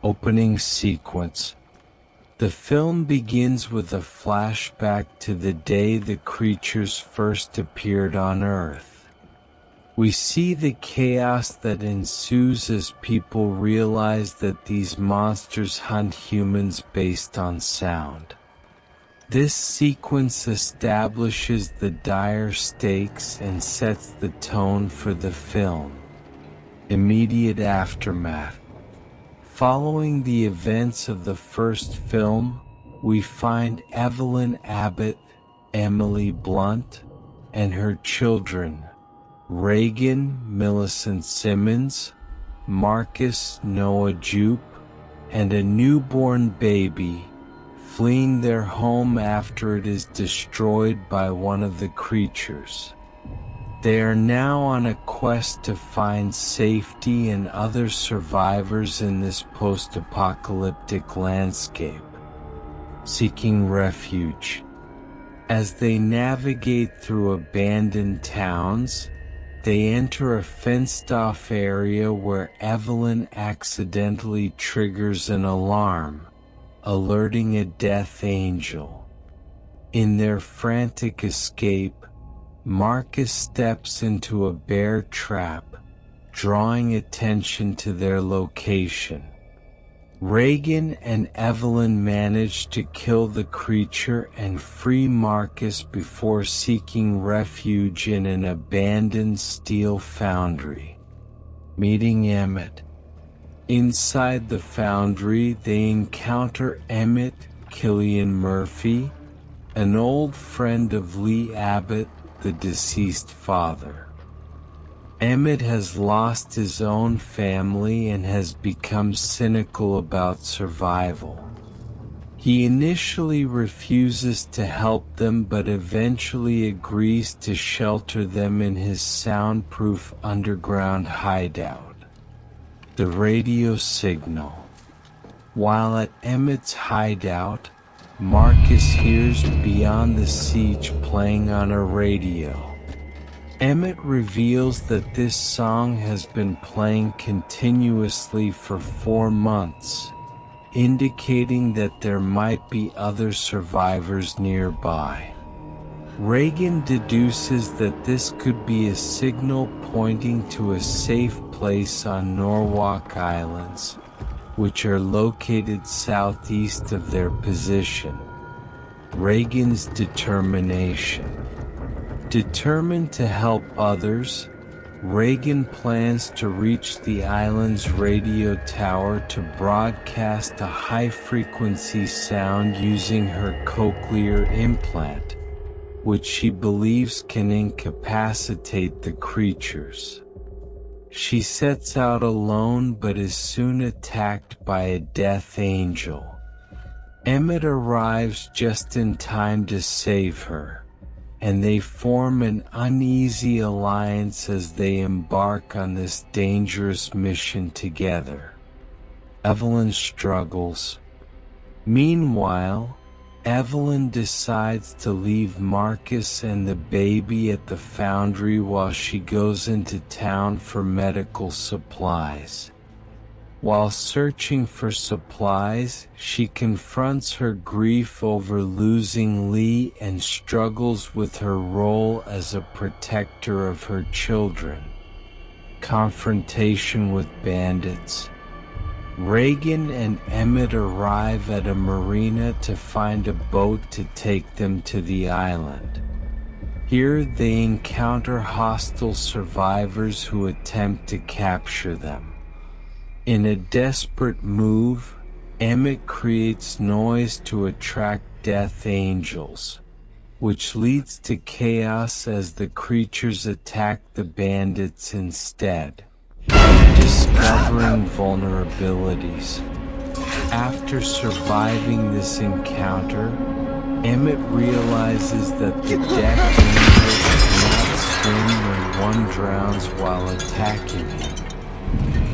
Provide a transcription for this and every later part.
Opening sequence. The film begins with a flashback to the day the creatures first appeared on Earth. We see the chaos that ensues as people realize that these monsters hunt humans based on sound. This sequence establishes the dire stakes and sets the tone for the film. Immediate aftermath. Following the events of the first film, we find Evelyn Abbott, Emily Blunt, and her children, Reagan Millicent Simmonds, Marcus Noah Jupe, and a newborn baby, fleeing their home after it is destroyed by one of the creatures. They are now on a quest to find safety and other survivors in this post-apocalyptic landscape, seeking refuge. As they navigate through abandoned towns, they enter a fenced-off area where Evelyn accidentally triggers an alarm, alerting a death angel. In their frantic escape, Marcus steps into a bear trap, drawing attention to their location. Reagan and Evelyn manage to kill the creature and free Marcus before seeking refuge in an abandoned steel foundry. Meeting Emmett. Inside the foundry, they encounter Emmett, Cillian Murphy, an old friend of Lee Abbott, the deceased father. Emmett has lost his own family and has become cynical about survival. He initially refuses to help them but eventually agrees to shelter them in his soundproof underground hideout. The radio signal. While at Emmett's hideout, Marcus hears Beyond the Siege playing on a radio. Emmett reveals that this song has been playing continuously for 4 months, indicating that there might be other survivors nearby. Reagan deduces that this could be a signal pointing to a safe place on Norwalk Islands, which are located southeast of their position. Reagan's determination. Determined to help others, Reagan plans to reach the island's radio tower to broadcast a high-frequency sound using her cochlear implant, which she believes can incapacitate the creatures. She sets out alone but is soon attacked by a death angel. Emmett arrives just in time to save her, and they form an uneasy alliance as they embark on this dangerous mission together. Evelyn struggles. Meanwhile, Evelyn decides to leave Marcus and the baby at the foundry while she goes into town for medical supplies. While searching for supplies, she confronts her grief over losing Lee and struggles with her role as a protector of her children. Confrontation with bandits. Reagan and Emmett arrive at a marina to find a boat to take them to the island. Here they encounter hostile survivors who attempt to capture them. In a desperate move, Emmett creates noise to attract death angels, which leads to chaos as the creatures attack the bandits instead. Discovering vulnerabilities. After surviving this encounter, Emmett realizes that the death angels cannot swim when one drowns while attacking him.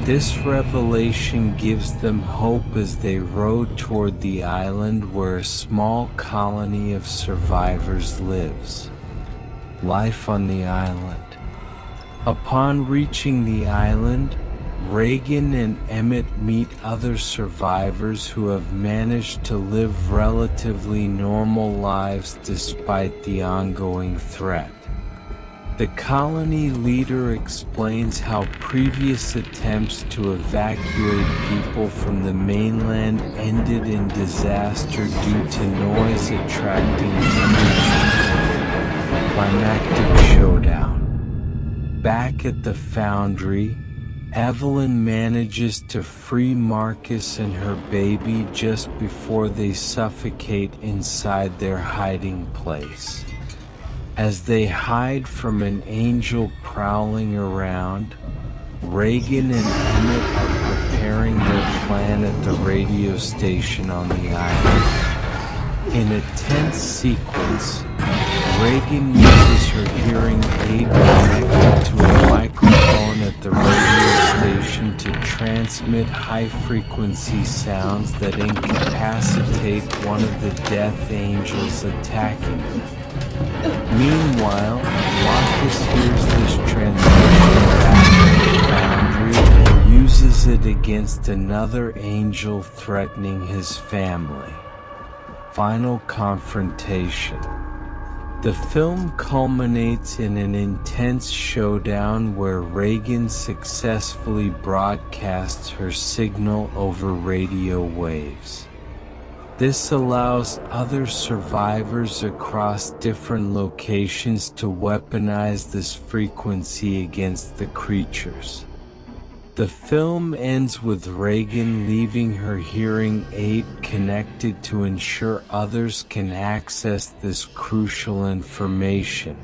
This revelation gives them hope as they row toward the island where a small colony of survivors lives. Life on the island. Upon reaching the island, Reagan and Emmett meet other survivors who have managed to live relatively normal lives despite the ongoing threat. The colony leader explains how previous attempts to evacuate people from the mainland ended in disaster due to noise attracting creatures. Climactic showdown. Back at the foundry, Evelyn manages to free Marcus and her baby just before they suffocate inside their hiding place. As they hide from an angel prowling around, Reagan and Emmett are preparing their plan at the radio station on the island. In a tense sequence, Reagan uses her hearing aid connected to a microphone at the radio station to transmit high-frequency sounds that incapacitate one of the Death Angels attacking them. Meanwhile, Marcus hears this transmission back to the foundry and uses it against another angel threatening his family. Final confrontation. The film culminates in an intense showdown where Reagan successfully broadcasts her signal over radio waves. This allows other survivors across different locations to weaponize this frequency against the creatures. The film ends with Reagan leaving her hearing aid connected to ensure others can access this crucial information.